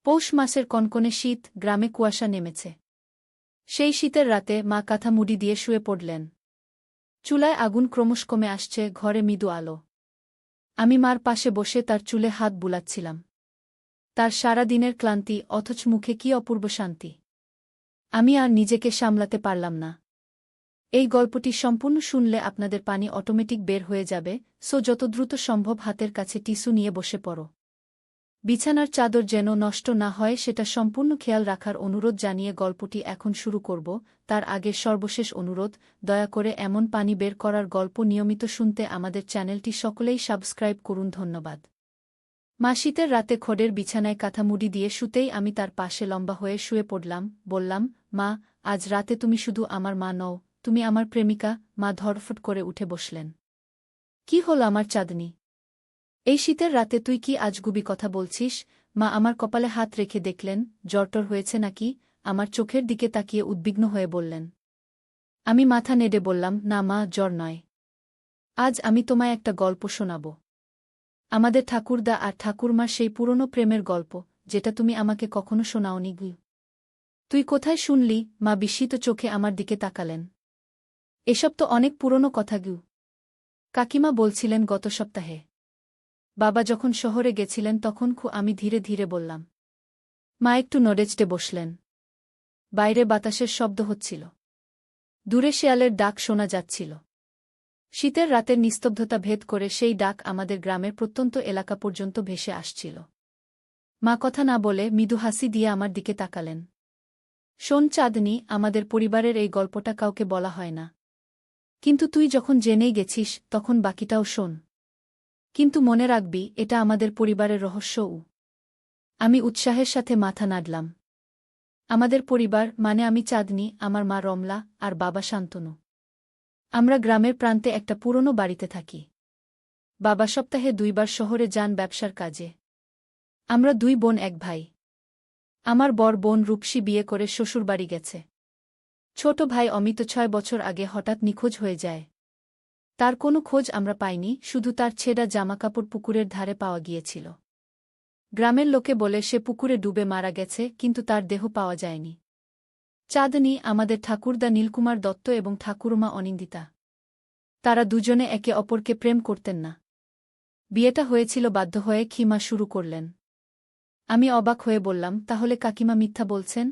পৌষ মাসের কনকনে শীত, গ্রামে কুয়াশা নেমেছে। সেই শীতের রাতে মা কাঁথা মুড়ি দিয়ে শুয়ে পড়লেন। চুলায় আগুন ক্রমশ কমে আসছে, ঘরে মৃদু আলো। আমি মার পাশে বসে তার চুলে হাত বুলাচ্ছিলাম। তার সারা দিনের ক্লান্তি, অথচ মুখে কি অপূর্ব শান্তি। আমি আর নিজেকে সামলাতে পারলাম না। এই গল্পটি সম্পূর্ণ শুনলে আপনাদের পানি অটোমেটিক বের হয়ে যাবে, সো যত দ্রুত সম্ভব হাতের কাছে টিস্যু নিয়ে বসে পড়ো। বিছানার চাদর যেন নষ্ট না হয় সেটা সম্পূর্ণ খেয়াল রাখার অনুরোধ জানিয়ে গল্পটি এখন শুরু করব। তার আগে সর্বশেষ অনুরোধ, দয়া করে এমন পানি বের করার গল্প নিয়মিত শুনতে আমাদের চ্যানেলটি সকলেই সাবস্ক্রাইব করুন। ধন্যবাদ। মা শীতের রাতে খড়ের বিছানায় কাঁথা মুড়ি দিয়ে শুতেই আমি তার পাশে লম্বা হয়ে শুয়ে পড়লাম। বললাম, মা, আজ রাতে তুমি শুধু আমার মা নও, তুমি আমার প্রেমিকা। মা ধড়ফড় করে উঠে বসলেন। কি হল আমার চাঁদনি? এই শীতের রাতে তুই কি আজগুবি কথা বলছিস? মা আমার কপালে হাত রেখে দেখলেন জ্বরটর হয়েছে নাকি। আমার চোখের দিকে তাকিয়ে উদ্বিগ্ন হয়ে বললেন। আমি মাথা নেড়ে বললাম, না মা, জ্বর নয়। আজ আমি তোমায় একটা গল্প শোনাব। আমাদের ঠাকুরদা আর ঠাকুরমার সেই পুরনো প্রেমের গল্প, যেটা তুমি আমাকে কখনো শোনাওনি গু। তুই কোথায় শুনলি? মা বিস্মিত চোখে আমার দিকে তাকালেন। এসব তো অনেক পুরনো কথা গু। কাকিমা বলছিলেন গত সপ্তাহে বাবা যখন শহরে গেছিলেন তখন আমি ধীরে ধীরে বললাম। মা একটু নড়েচড়ে বসলেন। বাইরে বাতাসের শব্দ হচ্ছিল। দূরে শেয়ালের ডাক শোনা যাচ্ছিল। শীতের রাতের নিস্তব্ধতা ভেদ করে সেই ডাক আমাদের গ্রামের প্রত্যন্ত এলাকা পর্যন্ত ভেসে আসছিল। মা কথা না বলে মৃদু হাসি দিয়ে আমার দিকে তাকালেন। শোন চাঁদনি, আমাদের পরিবারের এই গল্পটা কাউকে বলা হয় না। কিন্তু তুই যখন জেনেই গেছিস তখন বাকিটাও শোন। কিন্তু মনে রাখবি, এটা আমাদের পরিবারের রহস্যও। আমি উৎসাহের সাথে মাথা নাড়লাম। আমাদের পরিবার মানে আমি চাঁদনি, আমার মা রমলা আর বাবা শান্তনু। আমরা গ্রামের প্রান্তে একটা পুরনো বাড়িতে থাকি। বাবা সপ্তাহে 2 বার শহরে যান ব্যবসার কাজে। আমরা 2 বোন 1 ভাই। আমার বড় বোন রূপসী বিয়ে করে শ্বশুরবাড়ি গেছে। ছোট ভাই অমিত 6 বছর আগে হঠাৎ নিখোঁজ হয়ে যায়। তার কোনো খোঁজ আমরা পাইনি, শুধু তার ছেঁড়া জামাকাপড় পুকুরের ধারে পাওয়া গিয়েছিল। গ্রামের লোকে বলে সে পুকুরে ডুবে মারা গেছে, কিন্তু তার দেহ পাওয়া যায়নি। চাঁদনি, আমাদের ঠাকুরদা নীলকুমার দত্ত এবং ঠাকুরমা অনিন্দিতা। তারা দুজনে একে অপরকে প্রেম করতেন না। বিয়েটা হয়েছিল বাধ্য হয়ে। খিমা শুরু করলেন। আমি অবাক হয়ে বললাম, তাহলে কাকিমা মিথ্যা বলছেন?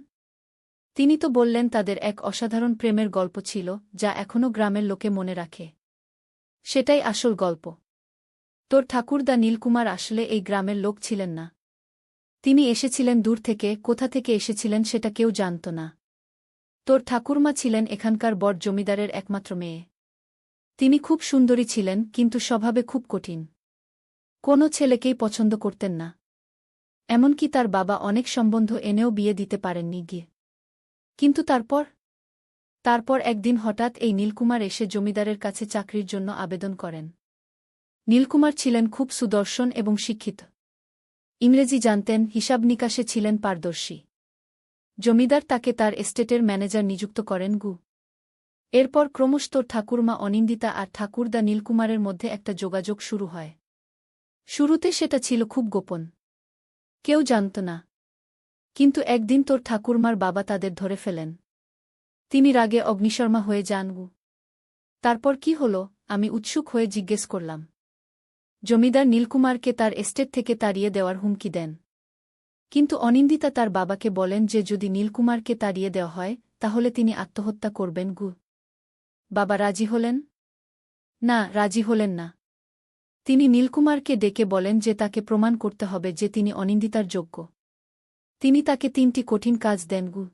তিনি তো বললেন তাদের এক অসাধারণ প্রেমের গল্প ছিল, যা এখনও গ্রামের লোকে মনে রাখে। সেটাই আসল গল্প। তোর ঠাকুরদা নীলকুমার আসলে এই গ্রামের লোক ছিলেন না। তিনি এসেছিলেন দূর থেকে, কোথা থেকে এসেছিলেন সেটা কেউ জানত না। তোর ঠাকুরমা ছিলেন এখানকার বড় জমিদারের একমাত্র মেয়ে। তিনি খুব সুন্দরী ছিলেন, কিন্তু স্বভাবে খুব কঠিন। কোনো ছেলেকেই পছন্দ করতেন না। এমনকি তার বাবা অনেক সম্বন্ধ এনেও বিয়ে দিতে পারেননি গিয়ে। কিন্তু তারপর একদিন হঠাৎ এই নীলকুমার এসে জমিদারের কাছে চাকরির জন্য আবেদন করেন। নীলকুমার ছিলেন খুব সুদর্শন এবং শিক্ষিত। ইংরেজি জানতেন, হিসাব নিকাশে ছিলেন পারদর্শী। জমিদার তাকে তার এস্টেটের ম্যানেজার নিযুক্ত করেন গু। এরপর ক্রমশ তোর ঠাকুরমা অনিন্দিতা আর ঠাকুরদা নীলকুমারের মধ্যে একটা যোগাযোগ শুরু হয়। শুরুতে সেটা ছিল খুব গোপন। কেউ জানত না। কিন্তু একদিন তোর ঠাকুরমার বাবা তাদের ধরে ফেলেন। তিনি রাগে অগ্নিশর্মা হয়ে যান গু। তারপর কি হল? আমি উৎসুক হয়ে জিজ্ঞেস করলাম। জমিদার নীলকুমারকে তার এস্টেট থেকে তাড়িয়ে দেওয়ার হুমকি দেন। কিন্তু অনিন্দিতা তার বাবাকে বলেন যে যদি নীলকুমারকে তাড়িয়ে দেওয়া হয় তাহলে তিনি আত্মহত্যা করবেন গু। বাবা রাজি হলেন? না, রাজি হলেন না। তিনি নীলকুমারকে ডেকে বলেন যে তাকে প্রমাণ করতে হবে যে তিনি অনিন্দিতার যোগ্য। তিনি তাকে 3টি কঠিন কাজ দেন গু।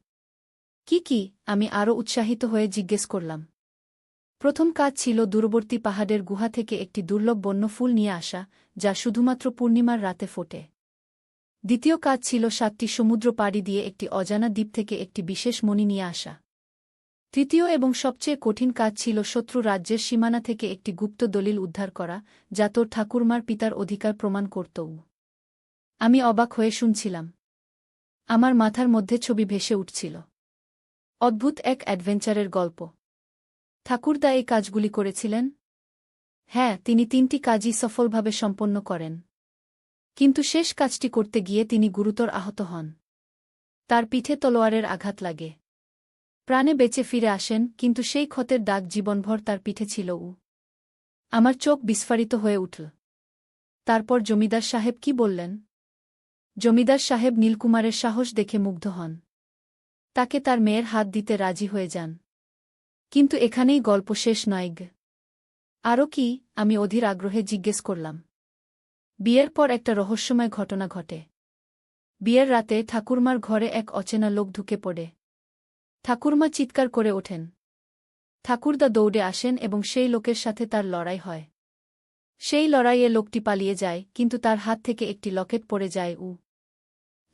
কি কি? আমি আরও উৎসাহিত হয়ে জিজ্ঞেস করলাম। প্রথম কাজ ছিল দূরবর্তী পাহাড়ের গুহা থেকে একটি দুর্লভ বন্য ফুল নিয়ে আসা, যা শুধুমাত্র পূর্ণিমার রাতে ফোটে। দ্বিতীয় কাজ ছিল 7টি সমুদ্র পাড়ি দিয়ে একটি অজানা দ্বীপ থেকে একটি বিশেষ মণি নিয়ে আসা। তৃতীয় এবং সবচেয়ে কঠিন কাজ ছিল শত্রু রাজ্যের সীমানা থেকে একটি গুপ্ত দলিল উদ্ধার করা, যা তোর ঠাকুরমার পিতার অধিকার প্রমাণ করত। আমি অবাক হয়ে শুনছিলাম। আমার মাথার মধ্যে ছবি ভেসে উঠছিল। অদ্ভুত এক অ্যাডভেঞ্চারের গল্প। ঠাকুরদা এই কাজগুলি করেছিলেন? হ্যাঁ, তিনি 3টি কাজই সফলভাবে সম্পন্ন করেন। কিন্তু শেষ কাজটি করতে গিয়ে তিনি গুরুতর আহত হন। তার পিঠে তলোয়ারের আঘাত লাগে। প্রাণে বেঁচে ফিরে আসেন, কিন্তু সেই ক্ষতের দাগ জীবনভর তার পিঠে ছিল। আমার চোখ বিস্ফারিত হয়ে উঠল। তারপর জমিদার সাহেব কি বললেন? জমিদার সাহেব নীলকুমারের সাহস দেখে মুগ্ধ হন। তাকে তার মেয়ের হাত দিতে রাজি হয়ে যান। কিন্তু এখানেই গল্প শেষ নয়। আরও কি? আমি অধীর আগ্রহে জিজ্ঞেস করলাম। বিয়ের পর একটা রহস্যময় ঘটনা ঘটে। বিয়ের রাতে ঠাকুরমার ঘরে এক অচেনা লোক ঢুকে পড়ে। ঠাকুরমা চিৎকার করে ওঠেন। ঠাকুরদা দৌড়ে আসেন এবং সেই লোকের সাথে তার লড়াই হয়। সেই লড়াইয়ে লোকটি পালিয়ে যায়, কিন্তু তার হাত থেকে একটি লকেট পড়ে যায়।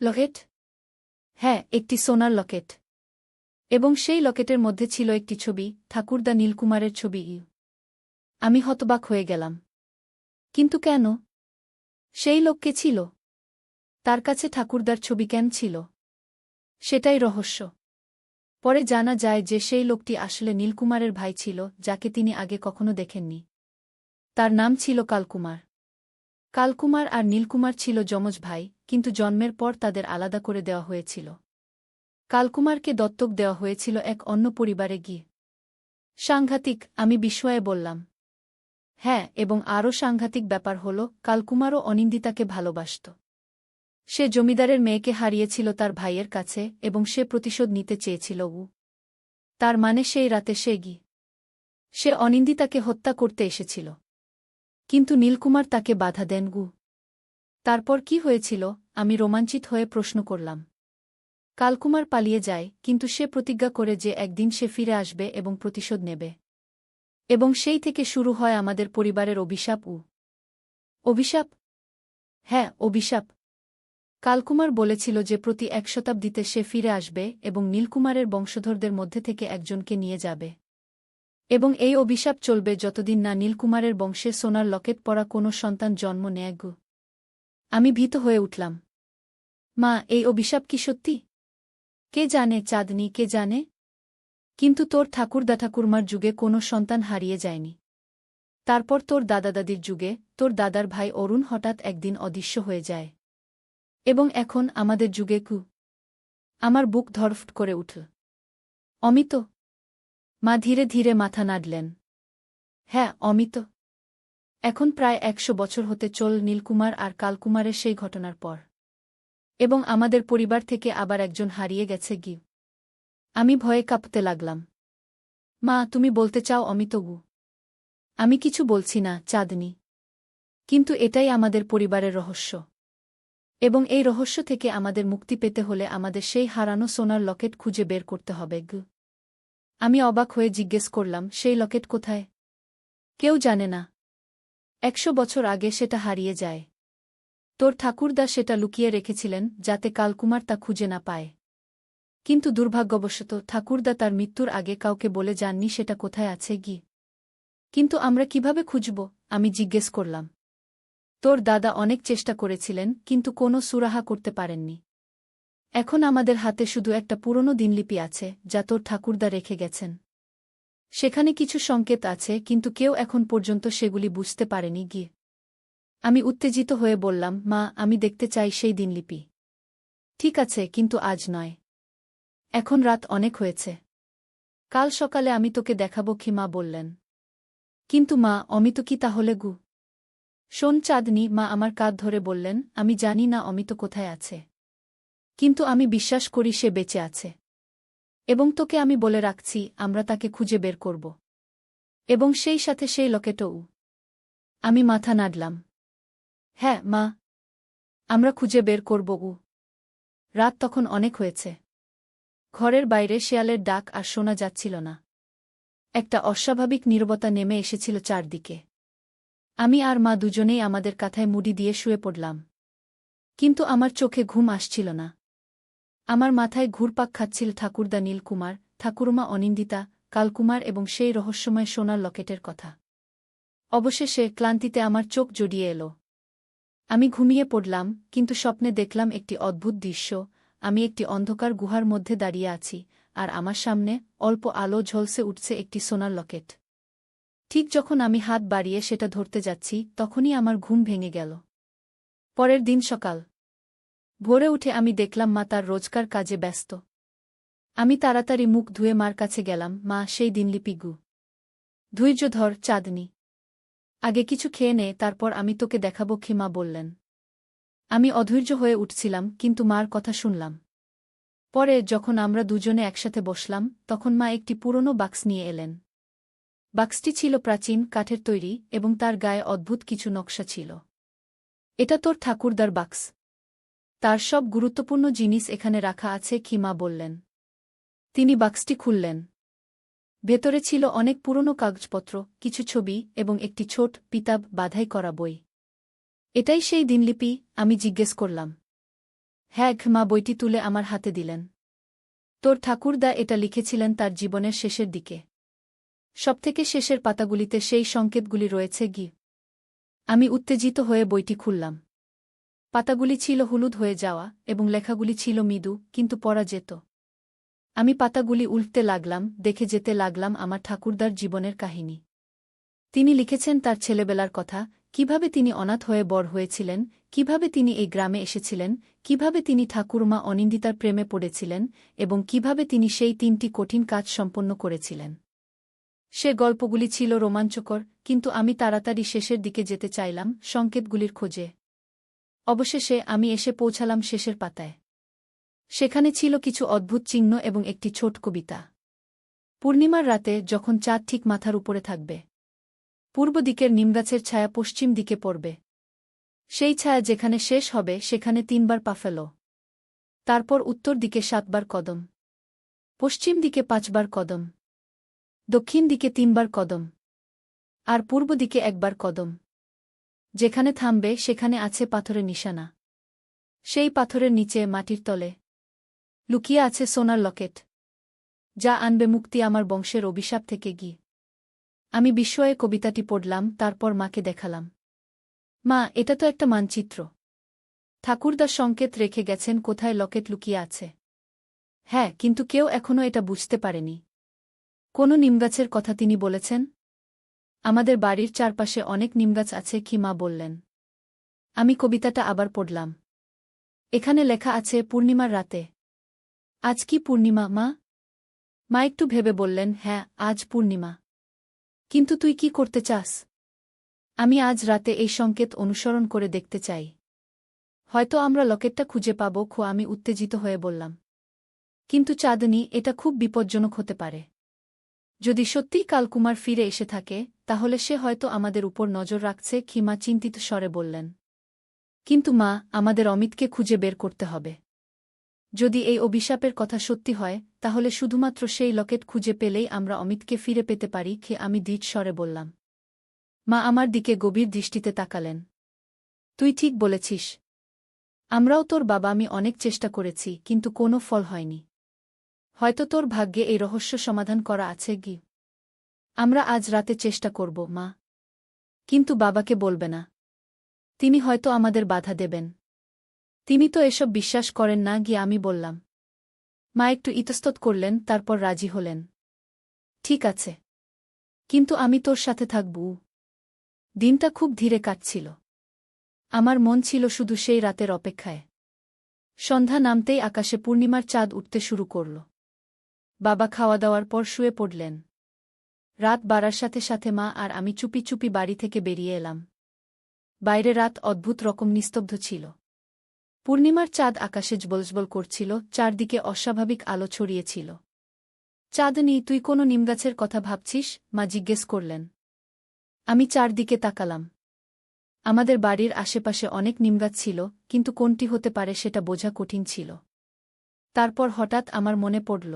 লকেট? হ্যাঁ, একটি সোনার লকেট। এবং সেই লকেটের মধ্যে ছিল একটি ছবি, ঠাকুরদা নীলকুমারের ছবি। আমি হতবাক হয়ে গেলাম। কিন্তু কেন? সেই লোক কে ছিল? তার কাছে ঠাকুরদার ছবি কেন ছিল? সেটাই রহস্য। পরে জানা যায় যে সেই লোকটি আসলে নীলকুমারের ভাই ছিল, যাকে তিনি আগে কখনো দেখেননি। তার নাম ছিল কালকুমার। কালকুমার আর নীলকুমার ছিল যমজ ভাই, কিন্তু জন্মের পর তাদের আলাদা করে দেওয়া হয়েছিল। কালকুমারকে দত্তক দেওয়া হয়েছিল এক অন্য পরিবারে গিয়ে। সাংঘাতিক, আমি বিস্ময়ে বললাম। হ্যাঁ, এবং আরও সাংঘাতিক ব্যাপার হল, কালকুমারও অনিন্দিতাকে ভালোবাসত। সে জমিদারের মেয়েকে হারিয়েছিল তার ভাইয়ের কাছে, এবং সে প্রতিশোধ নিতে চেয়েছিল। তার মানে সেই রাতে সে অনিন্দিতাকে হত্যা করতে এসেছিল। কিন্তু নীলকুমার তাকে বাধা দেন। তারপর কি হয়েছিল? আমি রোমাঞ্চিত হয়ে প্রশ্ন করলাম। কালকুমার পালিয়ে যায়, কিন্তু সে প্রতিজ্ঞা করে যে একদিন সে ফিরে আসবে এবং প্রতিশোধ নেবে। এবং সেই থেকে শুরু হয় আমাদের পরিবারের অভিশাপ। অভিশাপ? হ্যাঁ, অভিশাপ। কালকুমার বলেছিল যে প্রতি 1 শতাব্দীতে সে ফিরে আসবে এবং নীলকুমারের বংশধরদের মধ্যে থেকে একজনকে নিয়ে যাবে। এবং এই অভিশাপ চলবে যতদিন না নীলকুমারের বংশে সোনার লকেট পরা কোনো সন্তান জন্ম নেয়। আমি ভীত হয়ে উঠলাম। মা, এই অভিশাপ কি সত্যি? কে জানে চাঁদনি, কে জানে? কিন্তু তোর ঠাকুরমার যুগে কোনো সন্তান হারিয়ে যায়নি। তারপর তোর দাদাদাদির যুগে তোর দাদার ভাই অরুণ হঠাৎ একদিন অদৃশ্য হয়ে যায়। এবং এখন আমাদের যুগে আমার বুক ধড়ফড় করে উঠল। অমিত? মা ধীরে ধীরে মাথা নাড়লেন। হ্যাঁ, অমিত। এখন প্রায় 100 বছর হতে চল নীলকুমার আর কালকুমারের সেই ঘটনার পর। এবং আমাদের পরিবার থেকে আবার একজন হারিয়ে গেছে। আমি ভয়ে কাঁপতে লাগলাম। মা, তুমি বলতে চাও অমিত? আমি কিছু বলছি না, চাঁদনি। কিন্তু এটাই আমাদের পরিবারের রহস্য। এবং এই রহস্য থেকে আমাদের মুক্তি পেতে হলে আমাদের সেই হারানো সোনার লকেট খুঁজে বের করতে হবে। আমি অবাক হয়ে জিজ্ঞেস করলাম, সেই লকেট কোথায়? কেউ জানে না। 100 বছর আগে সেটা হারিয়ে যায়। তোর ঠাকুরদা সেটা লুকিয়ে রেখেছিলেন যাতে কালকুমার তা খুঁজে না পায়। কিন্তু দুর্ভাগ্যবশত ঠাকুরদা তার মৃত্যুর আগে কাউকে বলে যাননি সেটা কোথায় আছে। কিন্তু আমরা কিভাবে খুঁজব? আমি জিজ্ঞেস করলাম। তোর দাদা অনেক চেষ্টা করেছিলেন, কিন্তু কোনো সুরাহা করতে পারেননি। এখন আমাদের হাতে শুধু একটা পুরনো দিনলিপি আছে, যা তোর ঠাকুরদা রেখে গেছেন। সেখানে কিছু সংকেত আছে, কিন্তু কেউ এখন পর্যন্ত সেগুলি বুঝতে পারেনি। আমি উত্তেজিত হয়ে বললাম, মা, আমি দেখতে চাই সেই দিনলিপি। ঠিক আছে, কিন্তু আজ নয়। এখন রাত অনেক হয়েছে। কাল সকালে আমি তোকে দেখাবো, মা বললেন। কিন্তু মা, অমিত কি তাহলে? শোন চাঁদনি, মা আমার কাঁধ ধরে বললেন, আমি জানি না অমিত কোথায় আছে। কিন্তু আমি বিশ্বাস করি সে বেঁচে আছে। এবং তোকে আমি বলে রাখছি, আমরা তাকে খুঁজে বের করব। এবং সেই সাথে সেই লকেটও। আমি মাথা নাড়লাম। হ্যাঁ, মা। আমরা খুঁজে বের করব। রাত তখন অনেক হয়েছে। ঘরের বাইরে শেয়ালের ডাক আর শোনা যাচ্ছিল না। একটা অস্বাভাবিক নীরবতা নেমে এসেছিল চারদিকে। আমি আর মা দুজনেই আমাদের কাঁথায় মুড়ি দিয়ে শুয়ে পড়লাম। কিন্তু আমার চোখে ঘুম আসছিল না। আমার মাথায় ঘুরপাক খাচ্ছিল ঠাকুরদা নীলকুমার, ঠাকুরমা অনিন্দিতা, কালকুমার এবং সেই রহস্যময় সোনার লকেটের কথা। অবশেষে ক্লান্তিতে আমার চোখ জড়িয়ে এলো। আমি ঘুমিয়ে পড়লাম, কিন্তু স্বপ্নে দেখলাম একটি অদ্ভুত দৃশ্য। আমি একটি অন্ধকার গুহার মধ্যে দাঁড়িয়ে আছি, আর আমার সামনে অল্প আলো ঝলসে উঠছে একটি সোনার লকেট। ঠিক যখন আমি হাত বাড়িয়ে সেটা ধরতে যাচ্ছি, তখনই আমার ঘুম ভেঙে গেল। পরের দিন সকাল ভোরে উঠে আমি দেখলাম মা তার রোজকার কাজে ব্যস্ত। আমি তাড়াতাড়ি মুখ ধুয়ে মার কাছে গেলাম। মা, সেই দিনলিপি গু। ধৈর্য ধর চাঁদনি, আগে কিছু খেয়ে নে, তারপর আমি তোকে দেখাবো কি মা বললেন। আমি অধৈর্য হয়ে উঠছিলাম, কিন্তু মার কথা শুনলাম। পরে যখন আমরা দুজনে একসাথে বসলাম, তখন মা একটি পুরনো বাক্স নিয়ে এলেন। বাক্সটি ছিল প্রাচীন কাঠের তৈরি এবং তার গায়ে অদ্ভুত কিছু নকশা ছিল। এটা তোর ঠাকুরদার বাক্স, তার সব গুরুত্বপূর্ণ জিনিস এখানে রাখা আছে কি মা বললেন। তিনি বাক্সটি খুললেন। ভেতরে ছিল অনেক পুরনো কাগজপত্র, কিছু ছবি এবং একটি ছোট পিতাব বাধাই করা বই। এটাই সেই দিনলিপি? আমি জিজ্ঞেস করলাম। হ্যাঁ মা বইটি তুলে আমার হাতে দিলেন। তোর ঠাকুরদা এটা লিখেছিলেন তার জীবনের শেষের দিকে। সবথেকে শেষের পাতাগুলিতে সেই সংকেতগুলি রয়েছে গি। আমি উত্তেজিত হয়ে বইটি খুললাম। পাতাগুলি ছিল হলুদ হয়ে যাওয়া এবং লেখাগুলি ছিল মৃদু, কিন্তু পড়া যেত। আমি পাতাগুলি উল্টতে লাগলাম, দেখে যেতে লাগলাম আমার ঠাকুরদার জীবনের কাহিনী। তিনি লিখেছেন তার ছেলেবেলার কথা, কিভাবে তিনি অনাথ হয়ে বড় হয়েছিলেন, কিভাবে তিনি এই গ্রামে এসেছিলেন, কিভাবে তিনি ঠাকুরমা অনিন্দিতার প্রেমে পড়েছিলেন এবং কিভাবে তিনি সেই 3টি কঠিন কাজ সম্পন্ন করেছিলেন। সে গল্পগুলি ছিল রোমাঞ্চকর, কিন্তু আমি তাড়াতাড়ি শেষের দিকে যেতে চাইলাম, সংকেতগুলির খোঁজে। অবশেষে আমি এসে পৌঁছালাম শেষের পাতায়। সেখানে ছিল কিছু অদ্ভুত চিহ্ন এবং একটি ছোট কবিতা। পূর্ণিমার রাতে যখন চাঁদ ঠিক মাথার উপরে থাকবে, পূর্ব দিকের নিমগাছের ছায়া পশ্চিম দিকে পড়বে। সেই ছায়া যেখানে শেষ হবে সেখানে 3বার পা ফেলো। তারপর উত্তর দিকে 7বার কদম, পশ্চিম দিকে 5বার কদম, দক্ষিণ দিকে 3বার কদম, আর পূর্ব দিকে 1বার কদম। যেখানে থামবে সেখানে আছে পাথরের নিশানা। সেই পাথরের নিচে মাটির তলে লুকিয়ে আছে সোনার লকেট, যা আনবে মুক্তি আমার বংশের অভিশাপ থেকে গি। আমি বিস্ময়ে কবিতাটি পড়লাম, তারপর মাকে দেখালাম। মা, এটা তো একটা মানচিত্র। ঠাকুরদা সংকেত রেখে গেছেন কোথায় লকেট লুকিয়ে আছে। হ্যাঁ, কিন্তু কেউ এখনও এটা বুঝতে পারেনি। কোন নিমগাছের কথা তিনি বলেছেন? আমাদের বাড়ির চারপাশে অনেক নিমগাছ আছে কি মা বললেন। আমি কবিতাটা আবার পড়লাম। এখানে লেখা আছে পূর্ণিমার রাতে। আজ কি পূর্ণিমা মা? মা একটু ভেবে বললেন, হ্যাঁ, আজ পূর্ণিমা। কিন্তু তুই কি করতে চাস? আমি আজ রাতে এই সংকেত অনুসরণ করে দেখতে চাই। হয়তো আমরা লকেটটা খুঁজে পাব। আমি উত্তেজিত হয়ে বললাম। কিন্তু চাঁদনী, এটা খুব বিপজ্জনক হতে পারে। যদি সত্যিই কালকুমার ফিরে এসে থাকে, তাহলে সে হয়তো আমাদের উপর নজর রাখছে কি মা চিন্তিত স্বরে বললেন। কিন্তু মা, আমাদের অমিতকে খুঁজে বের করতে হবে। যদি এই অভিশাপের কথা সত্যি হয়, তাহলে শুধুমাত্র সেই লকেট খুঁজে পেলেই আমরা অমিতকে ফিরে পেতে পারি কি আমি দৃঢ় স্বরে বললাম। মা আমার দিকে গভীর দৃষ্টিতে তাকালেন। তুই ঠিক বলেছিস। আমরাও তোর বাবা আমি অনেক চেষ্টা করেছি, কিন্তু কোনো ফল হয়নি। হয়তো তোর ভাগ্যে এই রহস্য সমাধান করা আছে গি। আমরা আজ রাতে চেষ্টা করব মা। কিন্তু বাবাকে বলবে না। তিনি হয়তো আমাদের বাধা দেবেন। তিনি তো এসব বিশ্বাস করেন না গিয়ে আমি বললাম। মা একটু ইতস্তত করলেন, তারপর রাজি হলেন। ঠিক আছে, কিন্তু আমি তোর সাথে থাকব। দিনটা খুব ধীরে কাটছিল। আমার মন ছিল শুধু সেই রাতের অপেক্ষায়। সন্ধ্যা নামতেই আকাশে পূর্ণিমার চাঁদ উঠতে শুরু করল। বাবা খাওয়া দাওয়ার পর শুয়ে পড়লেন। রাত বাড়ার সাথে সাথে মা আর আমি চুপি চুপি বাড়ি থেকে বেরিয়ে এলাম। বাইরে রাত অদ্ভুত রকম নিস্তব্ধ ছিল। পূর্ণিমার চাঁদ আকাশে জ্বলজ্বল করছিল, চারদিকে অস্বাভাবিক আলো ছড়িয়েছিল। চাঁদনী, তুই কোনো নিমগাছের কথা ভাবছিস? মা জিজ্ঞেস করলেন। আমি চারদিকে তাকালাম। আমাদের বাড়ির আশেপাশে অনেক নিমগাছ ছিল, কিন্তু কোনটি হতে পারে সেটা বোঝা কঠিন ছিল। তারপর হঠাৎ আমার মনে পড়ল।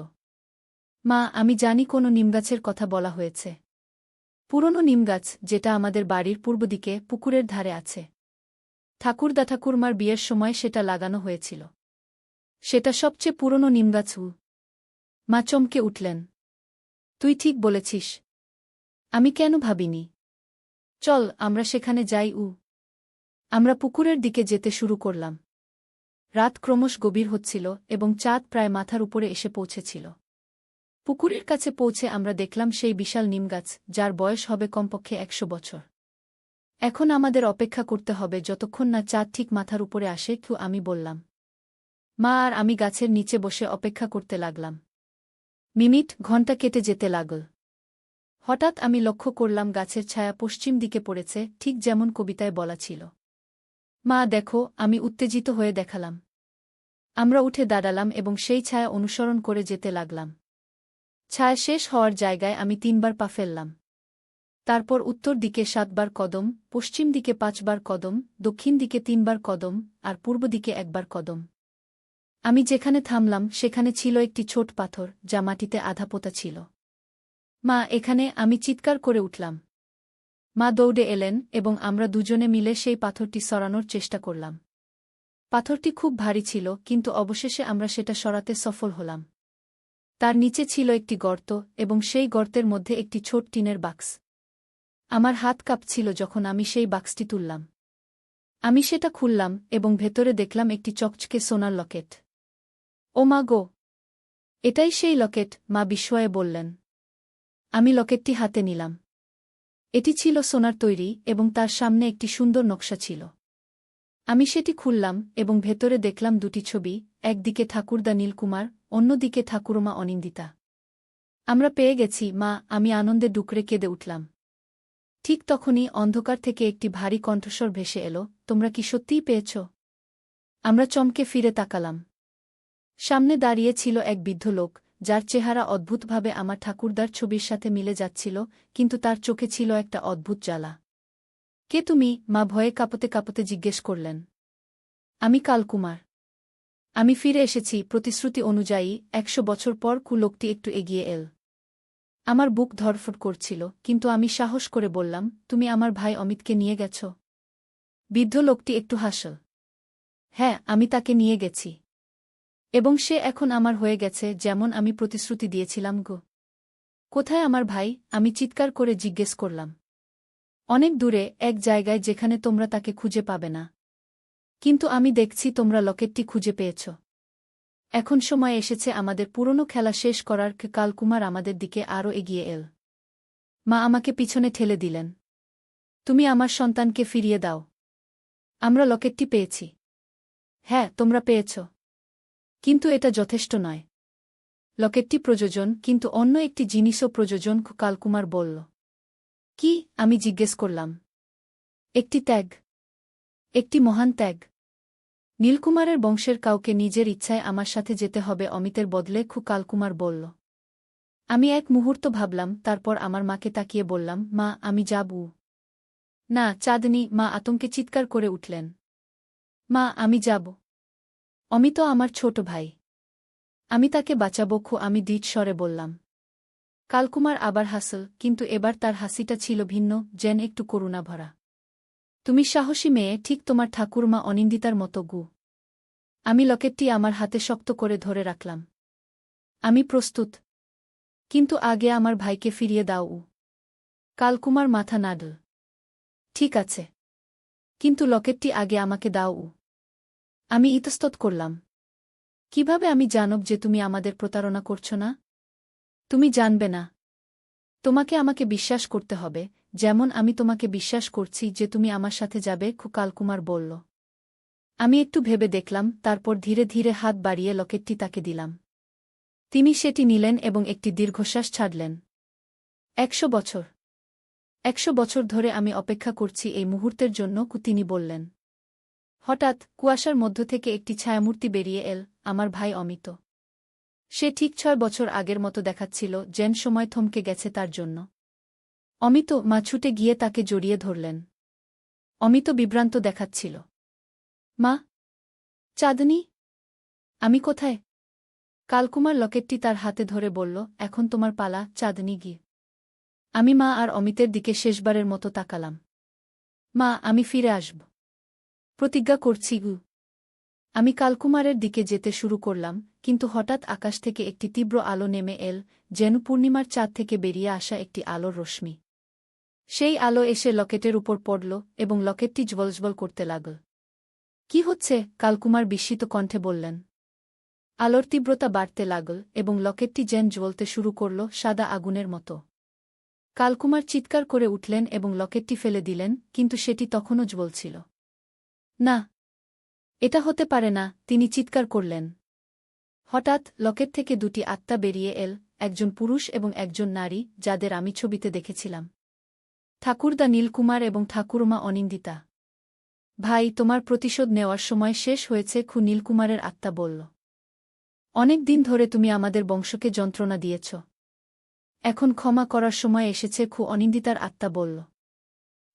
মা, আমি জানি কোনো নিমগাছের কথা বলা হয়েছে। পুরনো নিমগাছ, যেটা আমাদের বাড়ির পূর্ব দিকে পুকুরের ধারে আছে। ঠাকুরমার বিয়ের সময় সেটা লাগানো হয়েছিল। সেটা সবচেয়ে পুরনো নিমগাছ। মা চমকে উঠলেন। তুই ঠিক বলেছিস। আমি কেন ভাবিনি? চল আমরা সেখানে যাই। আমরা পুকুরের দিকে যেতে শুরু করলাম। রাত ক্রমশ গভীর হচ্ছিল এবং চাঁদ প্রায় মাথার উপরে এসে পৌঁছেছিল। পুকুরের কাছে পৌঁছে আমরা দেখলাম সেই বিশাল নিমগাছ, যার বয়স হবে কমপক্ষে 100 বছর। এখন আমাদের অপেক্ষা করতে হবে যতক্ষণ না চাঁদ ঠিক মাথার উপরে আসে, আমি বললাম। মা আর আমি গাছের নিচে বসে অপেক্ষা করতে লাগলাম। মিনিট ঘণ্টা কেটে যেতে লাগল। হঠাৎ আমি লক্ষ্য করলাম গাছের ছায়া পশ্চিম দিকে পড়েছে, ঠিক যেমন কবিতায় বলা ছিল। মা দেখো, আমি উত্তেজিত হয়ে দেখালাম। আমরা উঠে দাঁড়ালাম এবং সেই ছায়া অনুসরণ করে যেতে লাগলাম। ছায়া শেষ হওয়ার জায়গায় আমি 3বার পা ফেললাম। তারপর উত্তর দিকে 7বার কদম, পশ্চিম দিকে 5বার কদম, দক্ষিণ দিকে 3বার কদম, আর পূর্ব দিকে 1বার কদম। আমি যেখানে থামলাম সেখানে ছিল একটি ছোট পাথর, যা মাটিতে আধা পোতা ছিল। মা, এখানে! আমি চিৎকার করে উঠলাম। মা দৌড়ে এলেন এবং আমরা দুজনে মিলে সেই পাথরটি সরানোর চেষ্টা করলাম। পাথরটি খুব ভারী ছিল, কিন্তু অবশেষে আমরা সেটা সরাতে সফল হলাম। তার নিচে ছিল একটি গর্ত, এবং সেই গর্তের মধ্যে একটি ছোট টিনের বাক্স। আমার হাত কাঁপছিল যখন আমি সেই বাক্সটি তুললাম। আমি সেটা খুললাম এবং ভেতরে দেখলাম একটি চকচকে সোনার লকেট। ও মা গো! এটাই সেই লকেট, মা বিস্ময়ে বললেন। আমি লকেটটি হাতে নিলাম। এটি ছিল সোনার তৈরি এবং তার সামনে একটি সুন্দর নকশা ছিল। আমি সেটি খুললাম এবং ভেতরে দেখলাম 2টি ছবি, একদিকে ঠাকুরদা নীলকুমার, অন্যদিকে ঠাকুরমা অনিন্দিতা। আমরা পেয়ে গেছি, মা! আমি আনন্দে ডুকরে কেঁদে উঠলাম। ঠিক তখনই অন্ধকার থেকে একটি ভারী কণ্ঠস্বর ভেসে এলো, তোমরা কি সত্যিই পেয়েছ? আমরা চমকে ফিরে তাকালাম। সামনে দাঁড়িয়ে ছিল এক বৃদ্ধ লোক, যার চেহারা অদ্ভুতভাবে আমার ঠাকুরদার ছবির সাথে মিলে যাচ্ছিল, কিন্তু তার চোখে ছিল একটা অদ্ভুত জ্বালা। কে তুমি? মা ভয়ে কাঁপতে কাঁপতে জিজ্ঞেস করলেন। আমি কালকুমার। আমি ফিরে এসেছি প্রতিশ্রুতি অনুযায়ী। 100 বছর পর লোকটি একটু এগিয়ে এল। আমার বুক ধড়ফড় করছিল, কিন্তু আমি সাহস করে বললাম, তুমি আমার ভাই অমিতকে নিয়ে গেছ? বৃদ্ধ লোকটি একটু হাসল। হ্যাঁ, আমি তাকে নিয়ে গেছি। এবং সে এখন আমার হয়ে গেছে, যেমন আমি প্রতিশ্রুতি দিয়েছিলাম গো। কোথায় আমার ভাই? আমি চিৎকার করে জিজ্ঞেস করলাম। অনেক দূরে, এক জায়গায় যেখানে তোমরা তাকে খুঁজে পাবে না। কিন্তু আমি দেখছি তোমরা লকেটটি খুঁজে পেয়েছ। এখন সময় এসেছে আমাদের পুরনো খেলা শেষ করার। কালকুমার আমাদের দিকে আরও এগিয়ে এল। মা আমাকে পিছনে ঠেলে দিলেন। তুমি আমার সন্তানকে ফিরিয়ে দাও। আমরা লকেটটি পেয়েছি। হ্যাঁ, তোমরা পেয়েছ। কিন্তু এটা যথেষ্ট নয়। লকেটটি প্রয়োজন, কিন্তু অন্য একটি জিনিসও প্রয়োজন, কালকুমার বলল। কি? আমি জিজ্ঞেস করলাম। একটি ত্যাগ। একটি মহান ত্যাগ। নীলকুমারের বংশের কাউকে নিজের ইচ্ছায় আমার সাথে যেতে হবে অমিতের বদলে, কালকুমার বলল। আমি এক মুহূর্ত ভাবলাম, তারপর আমার মাকে তাকিয়ে বললাম, মা, আমি যাব। না, চাঁদনী! মা আতঙ্কে চিৎকার করে উঠলেন। মা, আমি যাব। অমিত আমার ছোট ভাই। আমি তাকে বাঁচাবো। আমি দৃঢ় স্বরে বললাম। কালকুমার আবার হাসল, কিন্তু এবার তার হাসিটা ছিল ভিন্ন, যেন একটু করুণা ভরা। তুমি সাহসী মেয়ে, ঠিক তোমার ঠাকুরমা অনিন্দিতার মতো গু। আমি লকেটটি আমার হাতে শক্ত করে ধরে রাখলাম। আমি প্রস্তুত। কিন্তু আগে আমার ভাইকে ফিরিয়ে দাও। কালকুমার মাথা নাড়ল। ঠিক আছে। কিন্তু লকেটটি আগে আমাকে দাও। আমি ইতস্তত করলাম। কিভাবে আমি জানব যে তুমি আমাদের প্রতারণা করছ না? তুমি জানবে না। তোমাকে আমাকে বিশ্বাস করতে হবে, যেমন আমি তোমাকে বিশ্বাস করছি যে তুমি আমার সাথে যাবে, কালকুমার বলল। আমি একটু ভেবে দেখলাম, তারপর ধীরে ধীরে হাত বাড়িয়ে লকেটটি তাকে দিলাম। তিনি সেটি নিলেন এবং একটি দীর্ঘশ্বাস ছাড়লেন। 100 বছর। 100 বছর ধরে আমি অপেক্ষা করছি এই মুহূর্তের জন্য, তিনি বললেন। হঠাৎ কুয়াশার মধ্য থেকে একটি ছায়ামূর্তি বেরিয়ে এল, আমার ভাই অমিত। সে ঠিক 6 বছর আগের মতো দেখাচ্ছিল, যেন সময় থমকে গেছে তার জন্য। অমিত! মা ছুটে গিয়ে তাকে জড়িয়ে ধরলেন। অমিত বিভ্রান্ত দেখাচ্ছিল। মা! চাঁদনী! আমি কোথায়? কালকুমার লকেটটি তার হাতে ধরে বলল, এখন তোমার পালা, চাঁদনী গি। আমি মা আর অমিতের দিকে শেষবারের মতো তাকালাম। মা, আমি ফিরে আসব। প্রতিজ্ঞা করছি গু। আমি কালকুমারের দিকে যেতে শুরু করলাম, কিন্তু হঠাৎ আকাশ থেকে একটি তীব্র আলো নেমে এল, যেন পূর্ণিমার চাঁদ থেকে বেরিয়ে আসা একটি আলোর রশ্মি। সেই আলো এসে লকেটের উপর পড়ল এবং লকেটটি জ্বলজ্বল করতে লাগল। কি হচ্ছে? কালকুমার বিস্মিত কণ্ঠে বললেন। আলোর তীব্রতা বাড়তে লাগল এবং লকেটটি যেন জ্বলতে শুরু করল, সাদা আগুনের মতো। কালকুমার চিৎকার করে উঠলেন এবং লকেটটি ফেলে দিলেন, কিন্তু সেটি তখনও জ্বলছিল। না, এটা হতে পারে না, তিনি চিৎকার করলেন। হঠাৎ লকেট থেকে দুটি আত্মা বেরিয়ে এল, একজন পুরুষ এবং একজন নারী, যাদের আমি ছবিতে দেখেছিলাম। ঠাকুরদা নীলকুমার এবং ঠাকুরমা অনিন্দিতা। ভাই, তোমার প্রতিশোধ নেওয়ার সময় শেষ হয়েছে, খু নীলকুমারের আত্মা বলল। অনেক দিন ধরে তুমি আমাদের বংশকে যন্ত্রণা দিয়েছ। এখন ক্ষমা করার সময় এসেছে, খু অনিন্দিতার আত্মা বলল।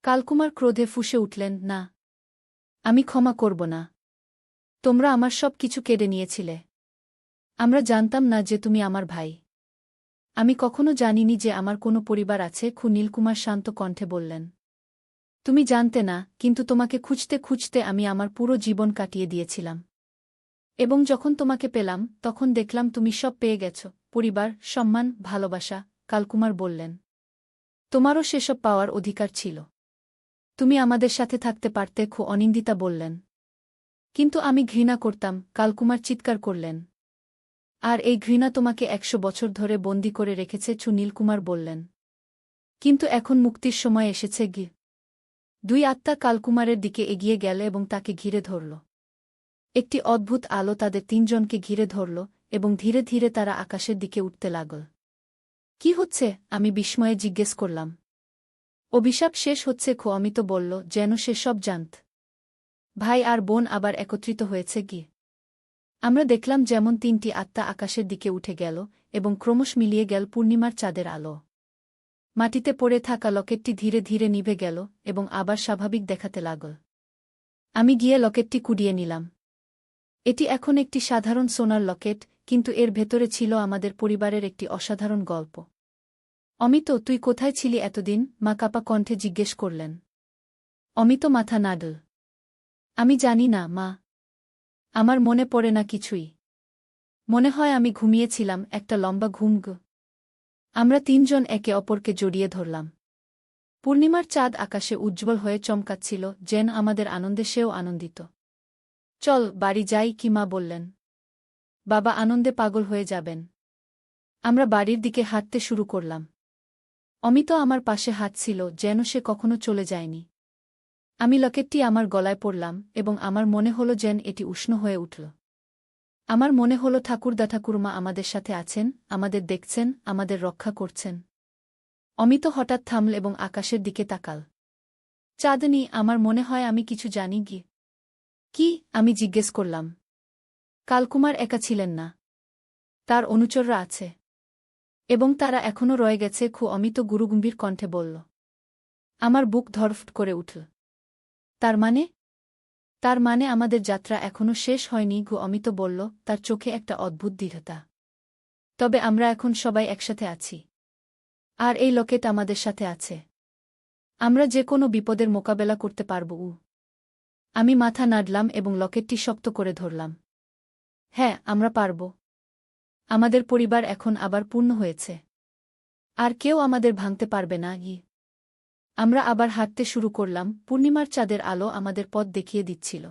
কালকুমার ক্রোধে ফুঁসে উঠলেন, না, আমি ক্ষমা করব না। তোমরা আমার সব কিছু কেড়ে নিয়েছিলে। আমরা জানতাম না যে তুমি আমার ভাই। আমি কখনো জানিনি যে আমার কোনো পরিবার আছে, খু নীলকুমার শান্ত কণ্ঠে বললেন। তুমি জানতে না, কিন্তু তোমাকে খুঁজতে খুঁজতে আমি আমার পুরো জীবন কাটিয়ে দিয়েছিলাম। এবং যখন তোমাকে পেলাম, তখন দেখলাম তুমি সব পেয়ে গেছ, পরিবার, সম্মান, ভালোবাসা। কালকুমার বললেন। তোমারও সেসব পাওয়ার অধিকার ছিল। তুমি আমাদের সাথে থাকতে পারতে, খু অনিন্দিতা বললেন। কিন্তু আমি ঘৃণা করতাম, কালকুমার চিৎকার করলেন। আর এই ঘৃণা তোমাকে 100 বছর ধরে বন্দী করে রেখেছে, ছু নীলকুমার বললেন। কিন্তু এখন মুক্তির সময় এসেছে। দুই আত্মা কালকুমারের দিকে এগিয়ে গেল এবং তাকে ঘিরে ধরল। একটি অদ্ভুত আলো তাদের তিনজনকে ঘিরে ধরল এবং ধীরে ধীরে তারা আকাশের দিকে উঠতে লাগল। কি হচ্ছে? আমি বিস্ময়ে জিজ্ঞেস করলাম। অভিশাপ শেষ হচ্ছে, খু অমিত বলল, যেন সে সব জানত। ভাই আর বোন আবার একত্রিত হয়েছে। আমরা দেখলাম যেমন 3টি আত্মা আকাশের দিকে উঠে গেল এবং ক্রমশ মিলিয়ে গেল পূর্ণিমার চাঁদের আলো। মাটিতে পড়ে থাকা লকেটটি ধীরে ধীরে নিভে গেল এবং আবার স্বাভাবিক দেখাতে লাগল। আমি গিয়ে লকেটটি কুড়িয়ে নিলাম। এটি এখন একটি সাধারণ সোনার লকেট, কিন্তু এর ভেতরে ছিল আমাদের পরিবারের একটি অসাধারণ গল্প। অমিত, তুই কোথায় ছিলি এতদিন? মা কাপা কণ্ঠে জিজ্ঞেস করলেন। অমিত মাথা নাড়ল। আমি জানি না, মা। আমার মনে পড়ে না কিছুই। মনে হয় আমি ঘুমিয়েছিলাম, একটা লম্বা ঘুম। আমরা তিনজন একে অপরকে জড়িয়ে ধরলাম। পূর্ণিমার চাঁদ আকাশে উজ্জ্বল হয়ে চমকাচ্ছিল, যেন আমাদের আনন্দে সেও আনন্দিত। চল বাড়ি যাই, কি মা বললেন। বাবা আনন্দে পাগল হয়ে যাবেন। আমরা বাড়ির দিকে হাঁটতে শুরু করলাম। অমিত আমার পাশে হাঁটছিল, যেন সে কখনো চলে যায়নি। আমি লকেটটি আমার গলায় পরলাম এবং আমার মনে হলো যেন এটি উষ্ণ হয়ে উঠল। আমার মনে হলো ঠাকুরদা ঠাকুরমা আমাদের সাথে আছেন, আমাদের দেখছেন, আমাদের রক্ষা করছেন। অমিত হঠাৎ থামল এবং আকাশের দিকে তাকাল। চাঁদনি, আমার মনে হয় আমি কিছু জানি। কি? আমি জিজ্ঞেস করলাম। কালকুমার একা ছিলেন না। তার অনুচররা আছে। এবং তারা এখনও রয়ে গেছে, খু অমিত গুরুগম্ভীর কণ্ঠে বলল। আমার বুক ধড়ফড় করে উঠল। তার মানে? তার মানে আমাদের যাত্রা এখনও শেষ হয়নি, ঘু অমিত বলল, তার চোখে একটা অদ্ভুত দৃঢ়তা। তবে আমরা এখন সবাই একসাথে আছি। আর এই লকেট আমাদের সাথে আছে। আমরা যে কোনো বিপদের মোকাবেলা করতে পারব। আমি মাথা নাড়লাম এবং লকেটটি শক্ত করে ধরলাম। হ্যাঁ, আমরা পারব। আমাদের পরিবার এখন আবার পূর্ণ হয়েছে। আর কেউ আমাদের ভাঙতে পারবে না। আমরা আবার হাঁটতে শুরু করলাম, পূর্ণিমার চাঁদের আলো আমাদের পথ দেখিয়ে দিচ্ছিল।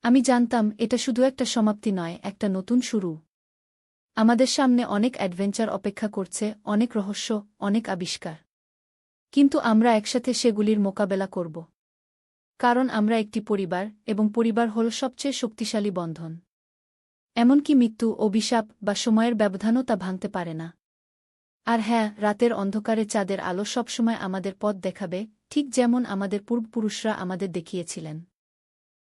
আমি জানতাম এটা শুধু একটা সমাপ্তি নয়, একটা নতুন শুরু। আমাদের সামনে অনেক অ্যাডভেঞ্চার অপেক্ষা করছে, অনেক রহস্য, অনেক আবিষ্কার। কিন্তু আমরা একসাথে সেগুলির মোকাবেলা করব। কারণ আমরা একটি পরিবার, এবং পরিবার হল সবচেয়ে শক্তিশালী বন্ধন। এমনকি মৃত্যু, অভিশাপ বা সময়ের ব্যবধানও তা ভাঙতে পারে না। আর হ্যাঁ, রাতের অন্ধকারে চাঁদের আলো সবসময় আমাদের পথ দেখাবে, ঠিক যেমন আমাদের পূর্বপুরুষরা আমাদের দেখিয়েছিলেন।